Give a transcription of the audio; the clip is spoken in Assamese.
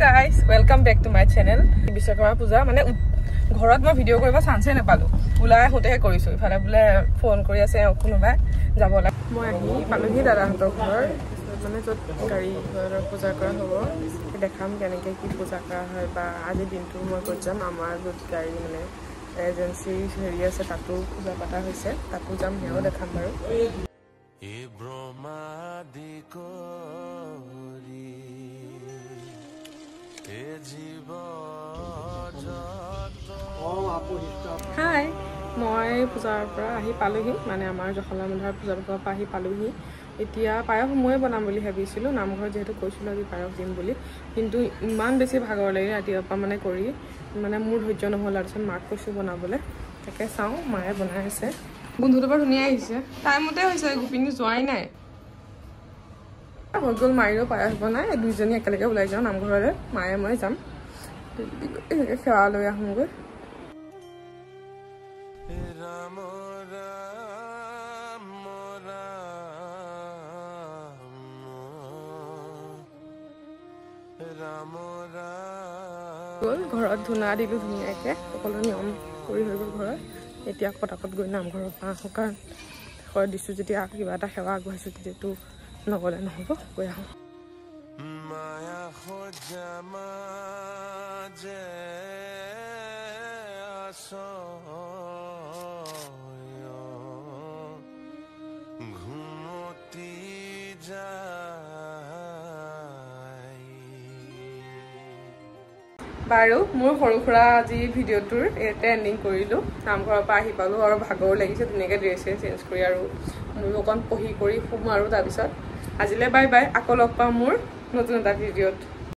guys, welcome back to my channel. Bishwakarma Puja মানে ঘৰত মই ভিডিও কৰিব চান্সে নাপালো উলাই হতেহে কৰিছো ইফালে বুলে ফোন কৰি আছে কোনোবা যাব লাগে মই আহি পালোহি দাদাহঁতৰ ঘৰ মানে যত গাড়ী পূজা কৰা হ'ব দেখাম কেনেকৈ কি পূজা কৰা হয় বা আজি দিনটো মই গৈ যাম আমাৰ যত গাড়ী মানে এজেন্সি হেৰি আছে তাতো পূজা পাতা হৈছে তাতো যাম হেও দেখাম বাৰু এ ব্ৰহ্মাদি কৰি এ জীৱ হাই মই পূজাৰ পৰা আহি পালোহি মানে আমাৰ জখলা মন্দিৰ পূজাৰ পৰা আহি পালোহি এতিয়া পায়স ময়ে বনাম বুলি ভাবিছিলোঁ নামঘৰ যেহেতু কৈছিলোঁ আজি পায়স দিম বুলি কিন্তু ইমান বেছি ভাগৰ লাগে ৰাতিপুৱা মানে কৰি মানে মোৰ ধৈৰ্য নহ'ল আৰু মাক কৈছোঁ বনাবলৈ তাকে চাওঁ মায়ে বনাই আছে গোন্ধটো বৰ ধুনীয়া আহিছে টাইমতে হৈছে গোপিনী যোৱাই নাই হৈ গ'ল মায়েও পায়স বনাই দুইজনী একেলগে ওলাই যাওঁ নামঘৰলৈ মায়ে মই যাম সেৱা লৈ আহোঁগৈ ৰাম ৰাম ৰাম গ'ল ঘৰত ধূনা দিলোঁ ধুনীয়াকৈ সকলো নিয়ম কৰি হৈ গ'ল ঘৰত এতিয়া পটাপট গৈ নামঘৰৰ পৰা আহোঁ কাৰণ ঘৰত দিছোঁ যেতিয়া কিবা এটা সেৱা আগবঢ়াইছোঁ তেতিয়াতো নগ'লে নহ'ব গৈ আহোঁ মায়া সজামা যে ঘুমতি বাৰু মোৰ সৰু সুৰা আজি ভিডিঅ'টোৰ ইয়াতে এণ্ডিং কৰিলোঁ নামঘৰৰ পৰা আহি পালোঁ আৰু ভাগৰো লাগিছে ধুনীয়াকৈ ড্ৰেছ চেঞ্জ কৰি আৰু ময়ো অকণ পঢ়ি কৰি শুম আৰু তাৰপিছত আজিলৈ বাই বাই আকৌ লগ পাম মোৰ নতুন এটা ভিডিঅ'ত